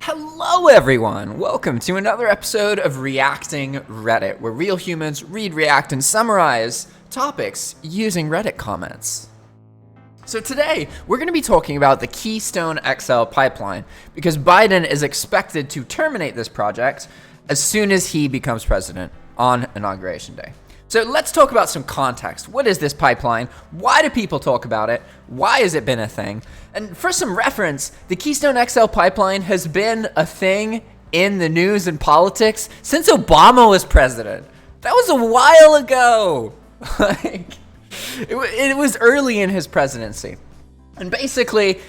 Hello everyone! Welcome to another episode of Reacting Reddit, where real humans read, react, and summarize topics using Reddit comments. So today, we're going to be talking about the Keystone XL pipeline, because Biden is expected to terminate this project as soon as he becomes president on Inauguration Day. So let's talk about some context. What is this pipeline? Why do people talk about it? Why has it been a thing? And for some reference, the Keystone XL pipeline has been a thing in the news and politics since Obama was president. That was a while ago. It was early in his presidency. And basically,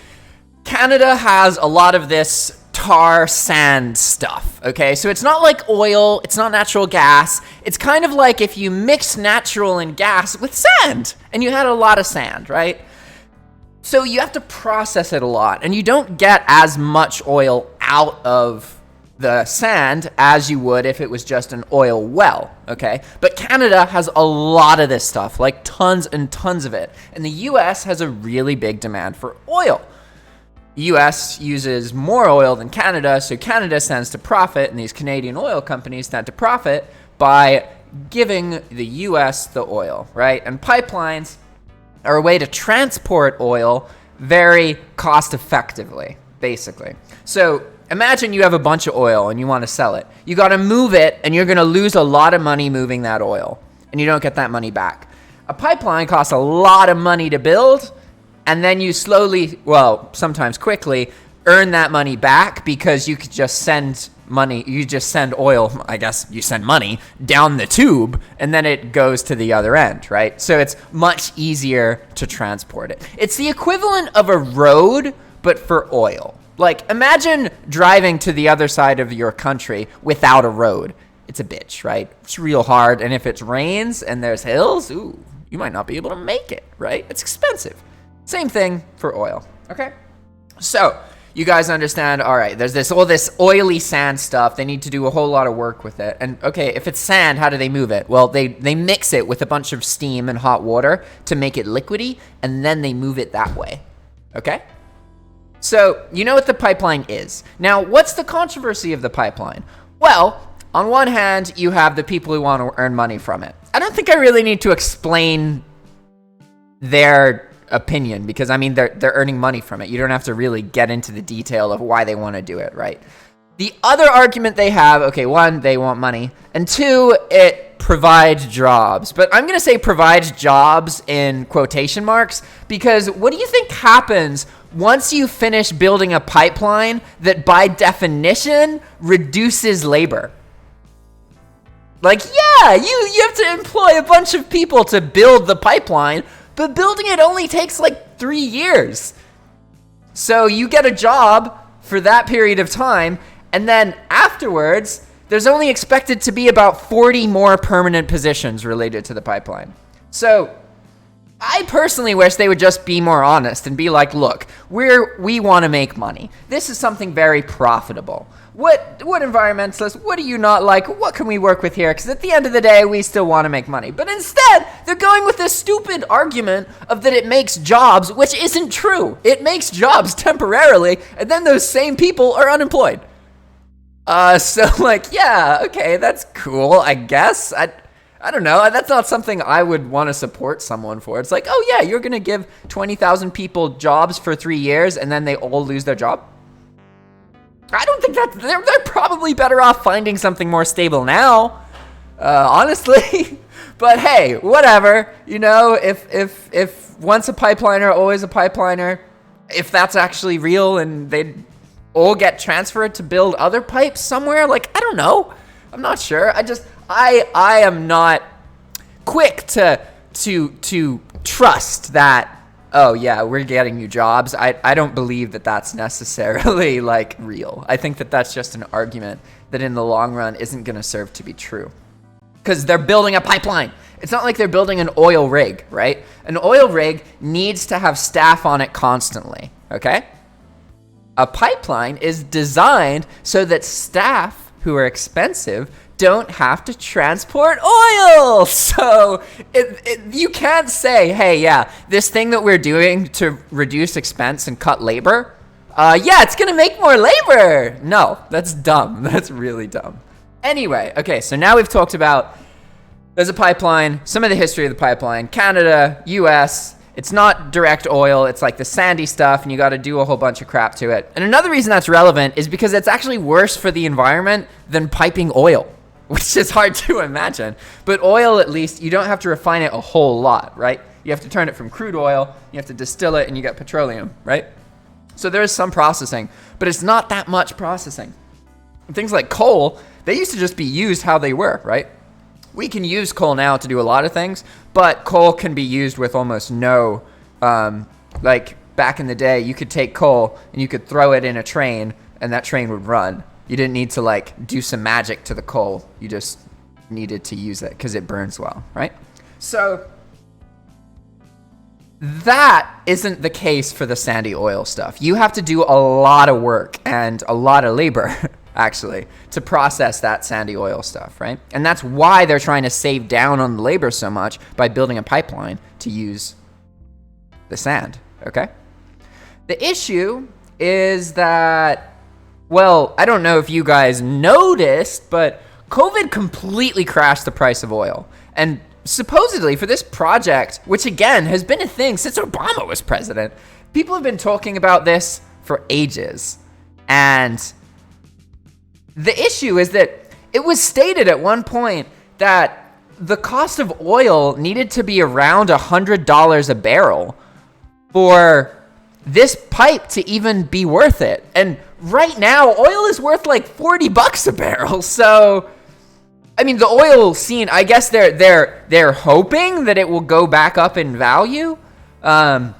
Canada has a lot of this tar sand stuff, okay? So it's not like oil, it's not natural gas. It's kind of like if you mix natural and gas with sand, and you had a lot of sand, right? So you have to process it a lot, and you don't get as much oil out of the sand as you would if it was just an oil well, okay? But Canada has a lot of this stuff, like tons and tons of it. And the US has a really big demand for oil. The US uses more oil than Canada, so Canada stands to profit, and these Canadian oil companies stand to profit by giving the US the oil, right? And pipelines are a way to transport oil very cost effectively, basically. So imagine you have a bunch of oil and you want to sell it. You got to move it, and you're going to lose a lot of money moving that oil, and you don't get that money back. A pipeline costs a lot of money to build, and then you slowly, well, sometimes quickly, earn that money back because you could just send money, you just send oil, I guess you send money down the tube, and then it goes to the other end, right? So it's much easier to transport it. It's the equivalent of a road, but for oil. Like, imagine driving to the other side of your country without a road. It's a bitch, right? It's real hard, and if it rains and there's hills, ooh, you might not be able to make it, right? It's expensive. Same thing for oil, okay? So, you guys understand, all right, there's all this oily sand stuff. They need to do a whole lot of work with it. And okay, if it's sand, how do they move it? Well, they mix it with a bunch of steam and hot water to make it liquidy, and then they move it that way, okay? So, you know what the pipeline is. Now, what's the controversy of the pipeline? Well, on one hand, you have the people who want to earn money from it. I don't think I really need to explain their opinion, because I mean they're earning money from it. You don't have to really get into the detail of why they want to do it, right? The other argument they have, okay, one, they want money, and two, it provides jobs. But I'm going to say provides jobs in quotation marks, because what do you think happens once you finish building a pipeline that by definition reduces labor? Like, yeah, you have to employ a bunch of people to build the pipeline, but building it only takes like 3 years. So you get a job for that period of time, and then afterwards, there's only expected to be about 40 more permanent positions related to the pipeline. So I personally wish they would just be more honest and be like, look, we want to make money. This is something very profitable. What environmentalists, what do you not like? What can we work with here? Because at the end of the day, we still want to make money. But instead, they're going with this stupid argument of that it makes jobs, which isn't true. It makes jobs temporarily, and then those same people are unemployed. So like, yeah, okay, that's cool, I guess. I don't know. That's not something I would want to support someone for. It's like, oh yeah, you're going to give 20,000 people jobs for 3 years, and then they all lose their job? I don't think that they're probably better off finding something more stable now, honestly. But hey, whatever. You know, if once a pipeliner, always a pipeliner. If that's actually real and they all get transferred to build other pipes somewhere, like, I don't know. I'm not sure. I am not quick to trust that. Oh yeah, we're getting you jobs. I don't believe that that's necessarily like real. I think that that's just an argument that in the long run isn't going to serve to be true. Because they're building a pipeline. It's not like they're building an oil rig, right? An oil rig needs to have staff on it constantly, okay? A pipeline is designed so that staff who are expensive don't have to transport oil. So you can't say, hey, yeah, this thing that we're doing to reduce expense and cut labor, Yeah, it's gonna make more labor. No, that's dumb. That's really dumb. Anyway, okay, so now we've talked about there's a pipeline, some of the history of the pipeline, Canada, US. It's not direct oil. It's like the sandy stuff, and you got to do a whole bunch of crap to it. And another reason that's relevant is because it's actually worse for the environment than piping oil, which is hard to imagine. But oil, at least, you don't have to refine it a whole lot, right? You have to turn it from crude oil, you have to distill it, and you get petroleum, right? So there is some processing, but it's not that much processing. And things like coal, they used to just be used how they were, right? We can use coal now to do a lot of things, but coal can be used with almost no, like back in the day, you could take coal and you could throw it in a train and that train would run. You didn't need to like do some magic to the coal. You just needed to use it because it burns well, right? So that isn't the case for the sandy oil stuff. You have to do a lot of work and a lot of labor actually, to process that sandy oil stuff, right? And that's why they're trying to save down on the labor so much by building a pipeline to use the sand, okay? The issue is that, well, I don't know if you guys noticed, but COVID completely crashed the price of oil. And supposedly for this project, which again has been a thing since Obama was president, people have been talking about this for ages. And the issue is that it was stated at one point that the cost of oil needed to be around $100 a barrel for this pipe to even be worth it. And right now, oil is worth like $40 a barrel. So, I mean, the oil scene, I guess they're hoping that it will go back up in value. But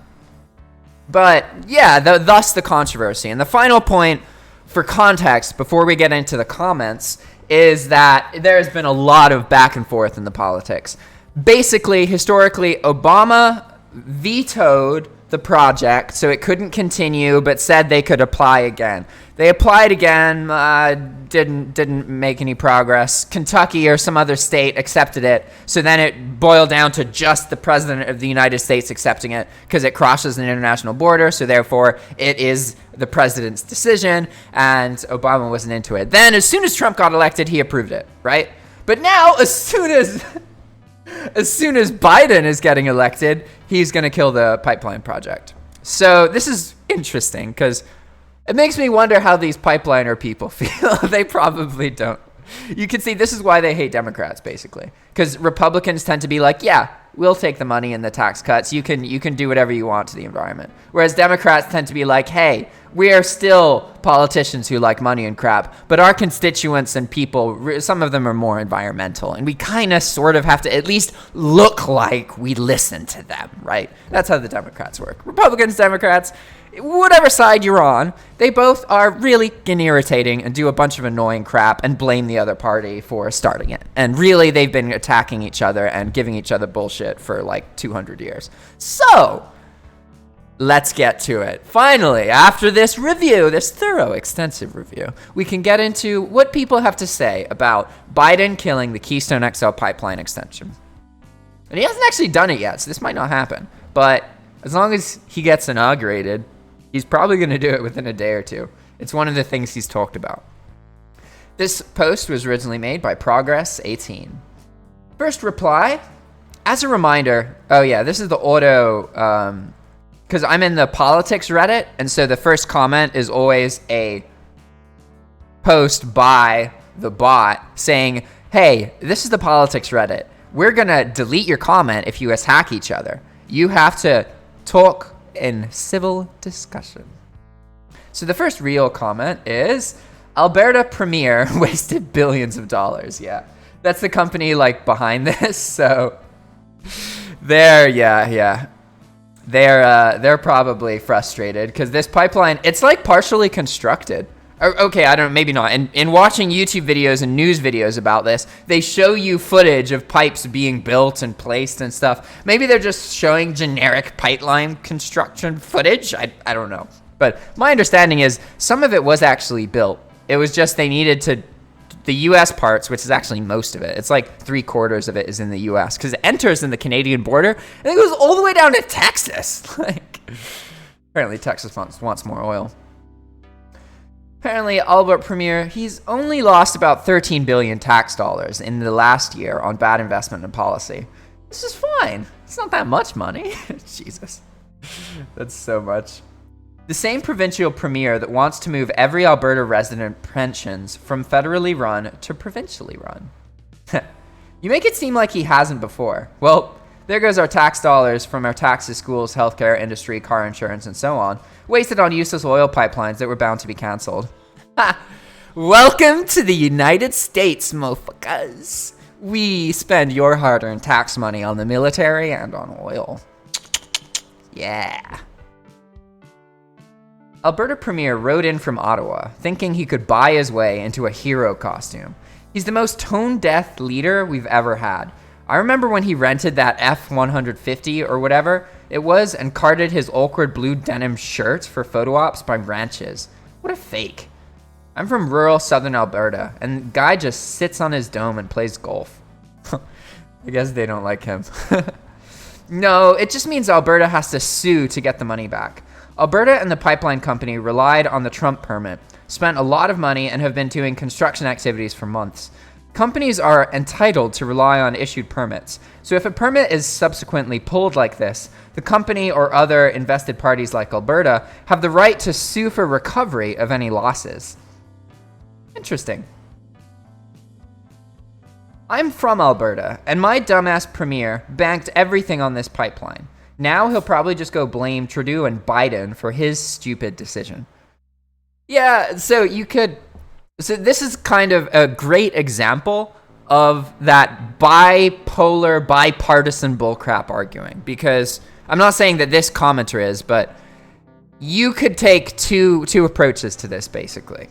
yeah, thus the controversy. And the final point, for context, before we get into the comments, is that there's been a lot of back and forth in the politics. Basically, historically, Obama vetoed the project, so it couldn't continue, but said they could apply again. They applied again, didn't make any progress. Kentucky or some other state accepted it, so then it boiled down to just the president of the United States accepting it because it crosses an international border, so therefore it is the president's decision, and Obama wasn't into it. Then as soon as Trump got elected, he approved it, right? But now, as soon as Biden is getting elected, he's going to kill the pipeline project. So this is interesting because it makes me wonder how these pipeliner people feel. They probably don't. You can see this is why they hate Democrats, basically. Because Republicans tend to be like, yeah, we'll take the money and the tax cuts. You can do whatever you want to the environment. Whereas Democrats tend to be like, hey, we are still politicians who like money and crap, but our constituents and people, some of them are more environmental, and we kind of sort of have to at least look like we listen to them, right? That's how the Democrats work. Republicans, Democrats, whatever side you're on, they both are really irritating and do a bunch of annoying crap and blame the other party for starting it. And really, they've been attacking each other and giving each other bullshit for like 200 years. So, let's get to it. Finally, after this review, this thorough, extensive review, we can get into what people have to say about Biden killing the Keystone XL pipeline extension. And he hasn't actually done it yet, so this might not happen. But as long as he gets inaugurated, he's probably going to do it within a day or two. It's one of the things he's talked about. This post was originally made by Progress18. First reply, as a reminder, oh yeah, this is the auto, because I'm in the politics Reddit, and so the first comment is always a post by the bot saying, hey, this is the politics Reddit. We're going to delete your comment if you attack each other. You have to talk in civil discussion. So the first real comment is, Alberta Premier wasted billions of dollars. Yeah, that's the company like behind this. So they're probably frustrated because this pipeline, it's like partially constructed. Okay, I don't, maybe not. In watching YouTube videos and news videos about this, they show you footage of pipes being built and placed and stuff. Maybe they're just showing generic pipeline construction footage. I don't know. But my understanding is some of it was actually built. It was just they needed to, the U.S. parts, which is actually most of it. It's like 3/4 of it is in the U.S. because it enters in the Canadian border and it goes all the way down to Texas. Like, apparently Texas wants more oil. Apparently, Albert Premier, he's only lost about 13 billion tax dollars in the last year on bad investment and policy. This is fine. It's not that much money. Jesus. That's so much. The same provincial premier that wants to move every Alberta resident pensions from federally run to provincially run. You make it seem like he hasn't before. Well, there goes our tax dollars from our taxes, schools, healthcare, industry, car insurance, and so on, wasted on useless oil pipelines that were bound to be cancelled. Welcome to the United States, motherfuckers. We spend your hard-earned tax money on the military and on oil. Yeah. Alberta Premier rode in from Ottawa, thinking he could buy his way into a hero costume. He's the most tone-deaf leader we've ever had. I remember when he rented that F-150 or whatever it was and carted his awkward blue denim shirts for photo ops by ranches. What a fake. I'm from rural southern Alberta, and the guy just sits on his dome and plays golf. I guess they don't like him. No, it just means Alberta has to sue to get the money back. Alberta and the pipeline company relied on the Trump permit, spent a lot of money, and have been doing construction activities for months. Companies are entitled to rely on issued permits. So if a permit is subsequently pulled like this, the company or other invested parties like Alberta have the right to sue for recovery of any losses. Interesting. I'm from Alberta, and my dumbass premier banked everything on this pipeline. Now he'll probably just go blame Trudeau and Biden for his stupid decision. Yeah, so this is kind of a great example of that bipolar, bipartisan bullcrap arguing, because I'm not saying that this commenter is, but you could take two approaches to this, basically.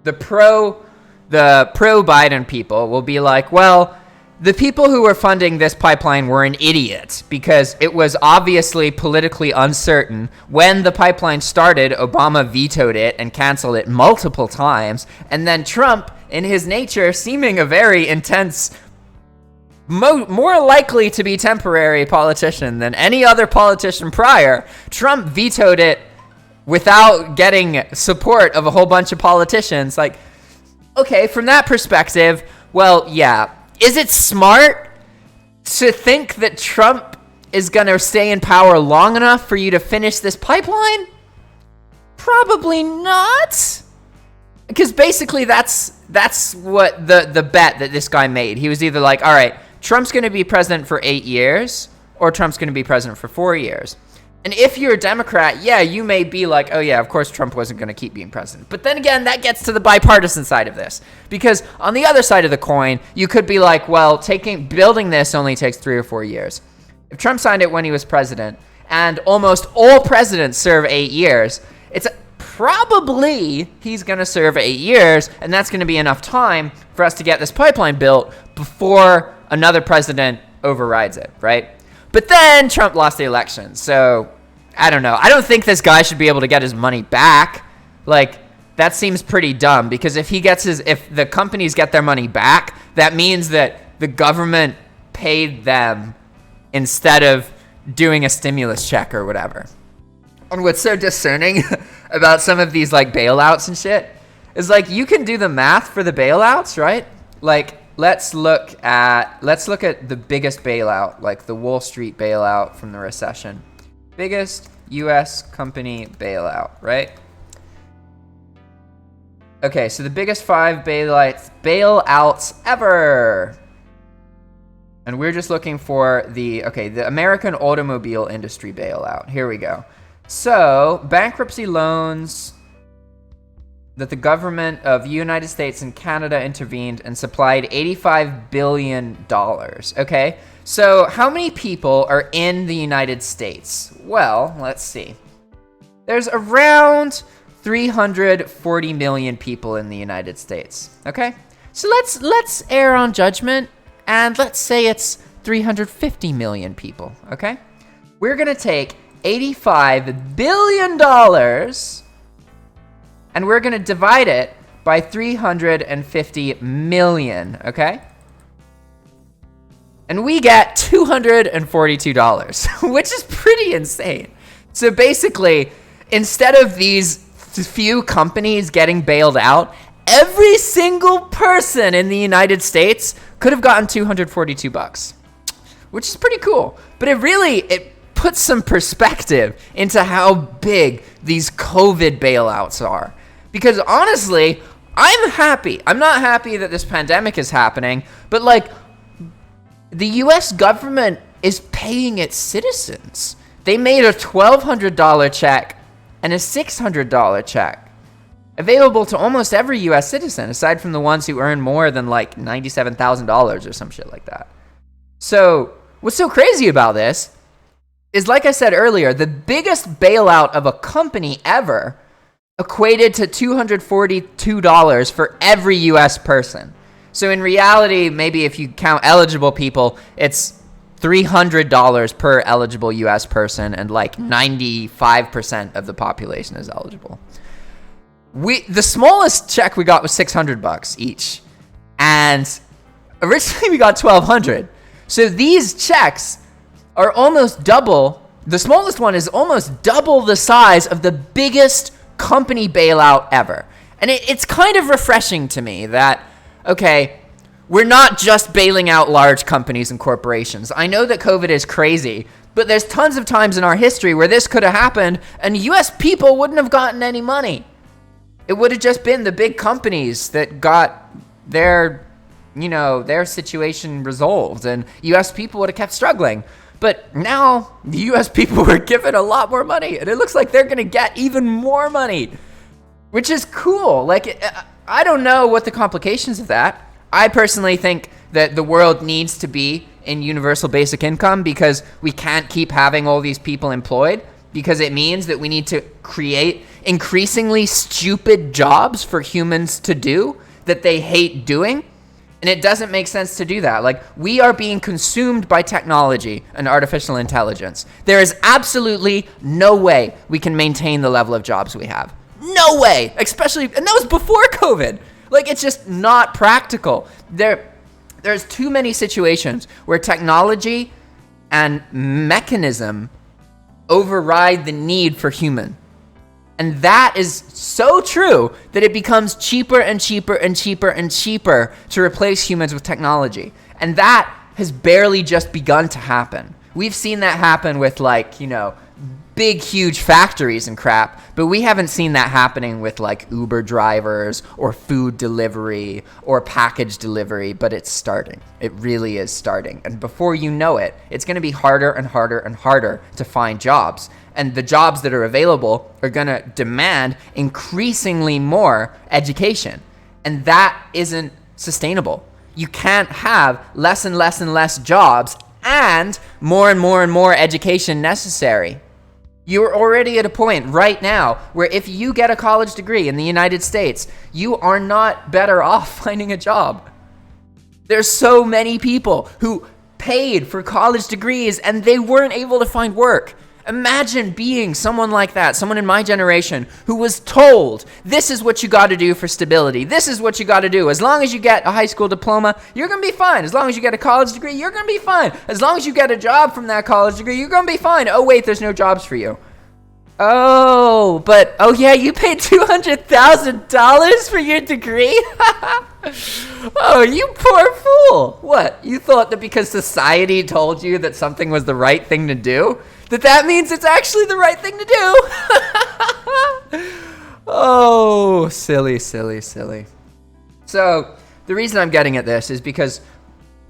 The pro Biden people will be like, well, the people who were funding this pipeline were an idiot because it was obviously politically uncertain. When the pipeline started, Obama vetoed it and canceled it multiple times. And then Trump, in his nature, seeming a very intense, more likely to be temporary politician than any other politician prior, Trump vetoed it without getting support of a whole bunch of politicians. Like, okay, from that perspective, well, yeah. Is it smart to think that Trump is going to stay in power long enough for you to finish this pipeline? Probably not. Because basically that's what the bet that this guy made. He was either like, all right, Trump's going to be president for 8 years, or Trump's going to be president for 4 years. And if you're a Democrat, yeah, you may be like, oh yeah, of course Trump wasn't going to keep being president. But then again, that gets to the bipartisan side of this. Because on the other side of the coin, you could be like, well, building this only takes 3 or 4 years. If Trump signed it when he was president, and almost all presidents serve 8 years, it's probably he's going to serve 8 years, and that's going to be enough time for us to get this pipeline built before another president overrides it, right? But then Trump lost the election, so I don't know. I don't think this guy should be able to get his money back. Like, that seems pretty dumb, because if the companies get their money back, that means that the government paid them instead of doing a stimulus check or whatever. And what's so discerning about some of these like bailouts and shit is like you can do the math for the bailouts, right? Like, Let's look at the biggest bailout, like the Wall Street bailout from the recession. Biggest U.S. company bailout, right? Okay, so the biggest 5 bailouts ever. And we're just looking for the American automobile industry bailout. Here we go. So, bankruptcy loans that the government of United States and Canada intervened and supplied $85 billion. Okay, so how many people are in the United States? Well, let's see. There's around 340 million people in the United States. Okay, so let's err on judgment and let's say it's 350 million people. Okay, we're gonna take $85 billion. And we're going to divide it by 350 million, okay? And we get $242, which is pretty insane. So basically, instead of these few companies getting bailed out, every single person in the United States could have gotten $242, which is pretty cool. But it puts some perspective into how big these COVID bailouts are. Because honestly, I'm happy. I'm not happy that this pandemic is happening, but like, the US government is paying its citizens. They made a $1,200 check and a $600 check available to almost every US citizen, aside from the ones who earn more than like $97,000 or some shit like that. So what's so crazy about this is, like I said earlier, the biggest bailout of a company ever equated to $242 for every US person. So in reality, maybe if you count eligible people, it's $300 per eligible US person, and like 95% of the population is eligible. The smallest check we got was $600 each, and originally we got $1,200. So these checks are almost double. The smallest one is almost double the size of the biggest company bailout ever. And it's kind of refreshing to me that, okay, we're not just bailing out large companies and corporations. I know that COVID is crazy, but there's tons of times in our history where this could have happened and US people wouldn't have gotten any money. It would have just been the big companies that got their situation resolved, and US people would have kept struggling. But now the US people were given a lot more money, and it looks like they're going to get even more money, which is cool. Like, I don't know what the complications of that. I personally think that the world needs to be in universal basic income because we can't keep having all these people employed, because it means that we need to create increasingly stupid jobs for humans to do that they hate doing. And it doesn't make sense to do that. Like, we are being consumed by technology and artificial intelligence. There is absolutely no way we can maintain the level of jobs we have. No way! Especially, and that was before COVID. Like, it's just not practical. There's too many situations where technology and mechanism override the need for human. And that is so true that it becomes cheaper and cheaper and cheaper and cheaper to replace humans with technology. And that has barely just begun to happen. We've seen that happen with, like, big, huge factories and crap, but we haven't seen that happening with like Uber drivers or food delivery or package delivery, but it's starting. It really is starting. And before you know it, it's going to be harder and harder and harder to find jobs. And the jobs that are available are going to demand increasingly more education. And that isn't sustainable. You can't have less and less and less jobs and more and more education necessary. You're already at a point right now where if you get a college degree in the United States, you are not better off finding a job. There's so many people who paid for college degrees and they weren't able to find work. Imagine being someone like that, someone in my generation who was told, this is what you got to do for stability. This is what you got to do. As long as you get a high school diploma, you're going to be fine. As long as you get a college degree, you're going to be fine. As long as you get a job from that college degree, you're going to be fine. Oh, wait, there's no jobs for you. Oh yeah, you paid $200,000 for your degree? Oh, you poor fool. What, you thought that because society told you that something was the right thing to do, that means it's actually the right thing to do? Oh, silly. So the reason I'm getting at this is because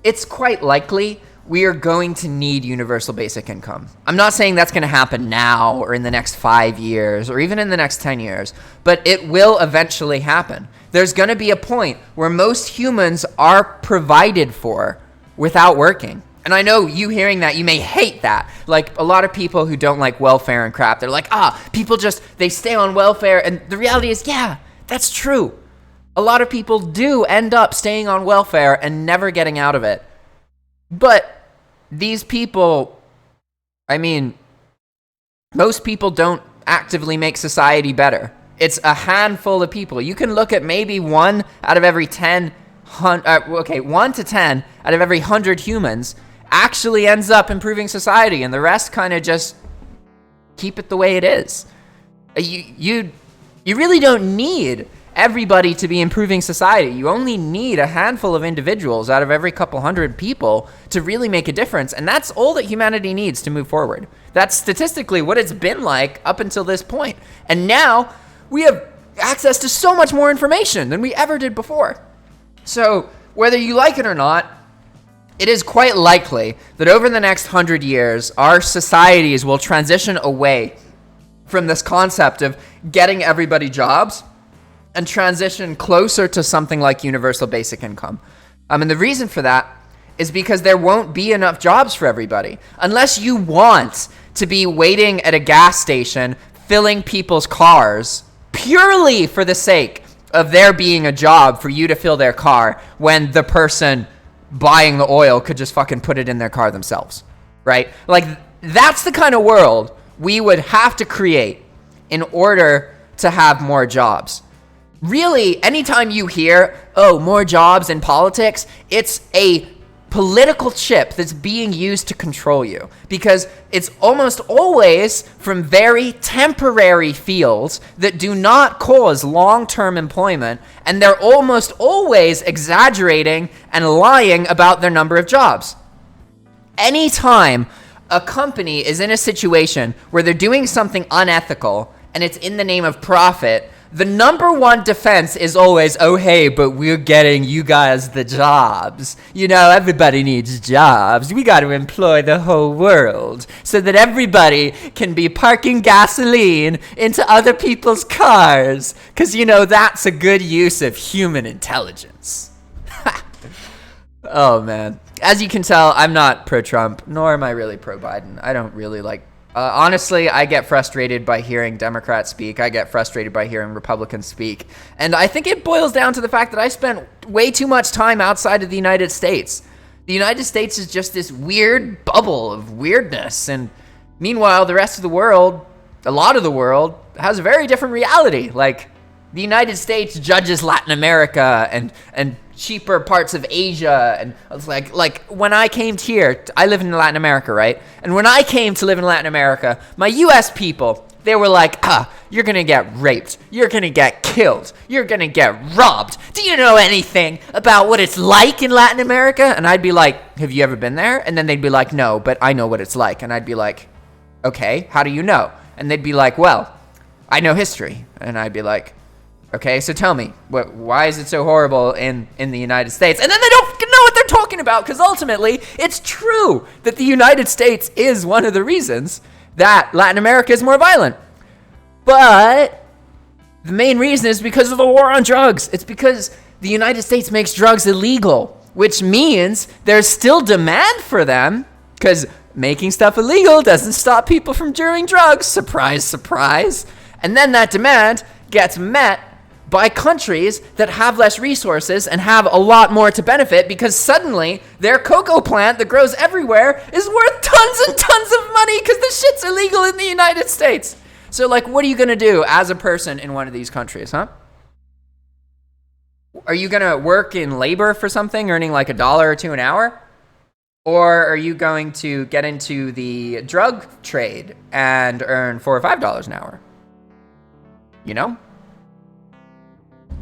it's quite likely we are going to need universal basic income. I'm not saying that's going to happen now or in the next 5 years or even in the next 10 years, but it will eventually happen. There's going to be a point where most humans are provided for without working. And I know you hearing that, you may hate that. Like a lot of people who don't like welfare and crap, they're like, people they stay on welfare. And the reality is, yeah, that's true. A lot of people do end up staying on welfare and never getting out of it. But these people, most people don't actively make society better. It's a handful of people. You can look at maybe 1 out of every 1 to 10 out of every 100 humans actually ends up improving society, and the rest kind of just keep it the way it is. You You really don't need everybody to be improving society. You only need a handful of individuals out of every couple hundred people to really make a difference. And that's all that humanity needs to move forward. That's statistically what it's been like up until this point. And now we have access to so much more information than we ever did before. So whether you like it or not, it is quite likely that over the next 100 years, our societies will transition away from this concept of getting everybody jobs and transition closer to something like universal basic income. And the reason for that is because there won't be enough jobs for everybody. Unless you want to be waiting at a gas station, filling people's cars purely for the sake of there being a job for you to fill their car when the person buying the oil could just fucking put it in their car themselves, right? Like, that's the kind of world we would have to create in order to have more jobs. Really, anytime you hear, oh, more jobs in politics, it's a political chip that's being used to control you, because it's almost always from very temporary fields that do not cause long-term employment, and they're almost always exaggerating and lying about their number of jobs. Anytime a company is in a situation where they're doing something unethical and it's in the name of profit, the number one defense is always, oh, hey, but we're getting you guys the jobs. You know, everybody needs jobs. We got to employ the whole world so that everybody can be parking gasoline into other people's cars. Because, you know, that's a good use of human intelligence. Oh, man. As you can tell, I'm not pro-Trump, nor am I really pro-Biden. I don't really like... honestly, I get frustrated by hearing Democrats speak. I get frustrated by hearing Republicans speak. And I think it boils down to the fact that I spent way too much time outside of the United States. The United States is just this weird bubble of weirdness. And meanwhile, the rest of the world, a lot of the world, has a very different reality. Like, the United States judges Latin America and cheaper parts of Asia, and it's like when I came here, I live in Latin America, right? And when I came to live in Latin America, my US people, they were like, you're gonna get raped, you're gonna get killed, you're gonna get robbed. Do you know anything about what it's like in Latin America? And I'd be like, have you ever been there? And then they'd be like, no, but I know what it's like. And I'd be like, okay, how do you know? And they'd be like, well, I know history. And I'd be like, okay, so tell me, why is it so horrible in the United States? And then they don't know what they're talking about, because ultimately, it's true that the United States is one of the reasons that Latin America is more violent. But the main reason is because of the war on drugs. It's because the United States makes drugs illegal, which means there's still demand for them, because making stuff illegal doesn't stop people from doing drugs. Surprise, surprise. And then that demand gets met by countries that have less resources and have a lot more to benefit, because suddenly their cocoa plant that grows everywhere is worth tons and tons of money because the shit's illegal in the United States. So, like, what are you going to do as a person in one of these countries, huh? Are you going to work in labor for something, earning like $1 or $2 an hour? Or are you going to get into the drug trade and earn $4 or $5 an hour? You know?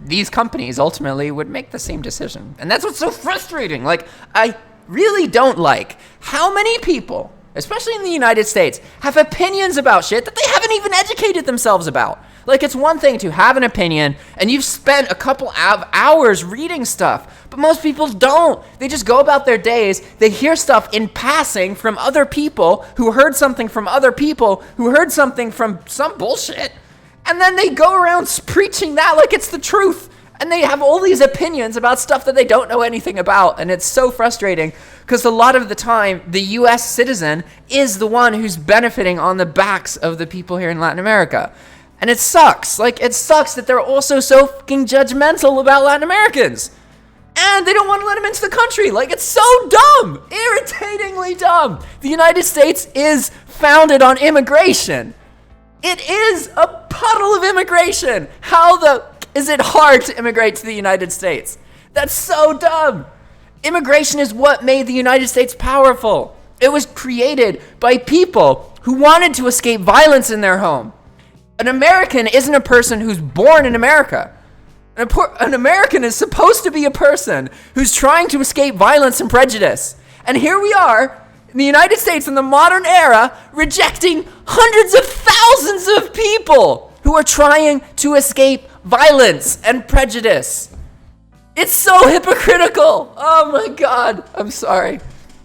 These companies ultimately would make the same decision. And that's what's so frustrating. Like, I really don't like how many people, especially in the United States, have opinions about shit that they haven't even educated themselves about. Like, it's one thing to have an opinion and you've spent a couple of hours reading stuff, but most people don't. They just go about their days. They hear stuff in passing from other people who heard something from other people who heard something from some bullshit. And then they go around preaching that like it's the truth. And they have all these opinions about stuff that they don't know anything about. And it's so frustrating because a lot of the time, the U.S. citizen is the one who's benefiting on the backs of the people here in Latin America. And it sucks. Like, it sucks that they're also so fucking judgmental about Latin Americans. And they don't want to let them into the country. Like, it's so dumb. Irritatingly dumb. The United States is founded on immigration. It is a puddle of immigration. Is it hard to immigrate to the United States? That's so dumb. Immigration is what made the United States powerful. It was created by people who wanted to escape violence in their home. An American isn't a person who's born in America. An American is supposed to be a person who's trying to escape violence and prejudice. And here we are in the United States in the modern era, rejecting hundreds of thousands of people who are trying to escape violence and prejudice. It's so hypocritical. Oh my God. I'm sorry.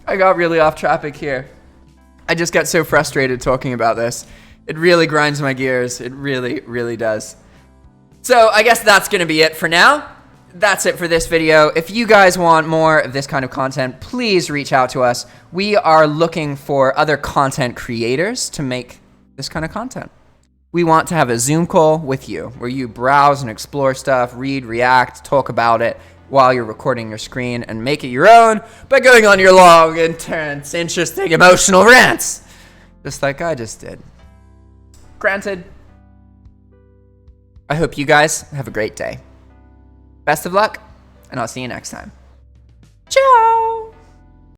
I got really off topic here. I just got so frustrated talking about this. It really grinds my gears. It really, really does. So I guess that's going to be it for now. That's it for this video. If you guys want more of this kind of content, please reach out to us. We are looking for other content creators to make this kind of content. We want to have a Zoom call with you where you browse and explore stuff, read, react, talk about it while you're recording your screen, and make it your own by going on your long, intense, interesting, emotional rants, just like I just did. Granted, I hope you guys have a great day. Best of luck, and I'll see you next time. Ciao!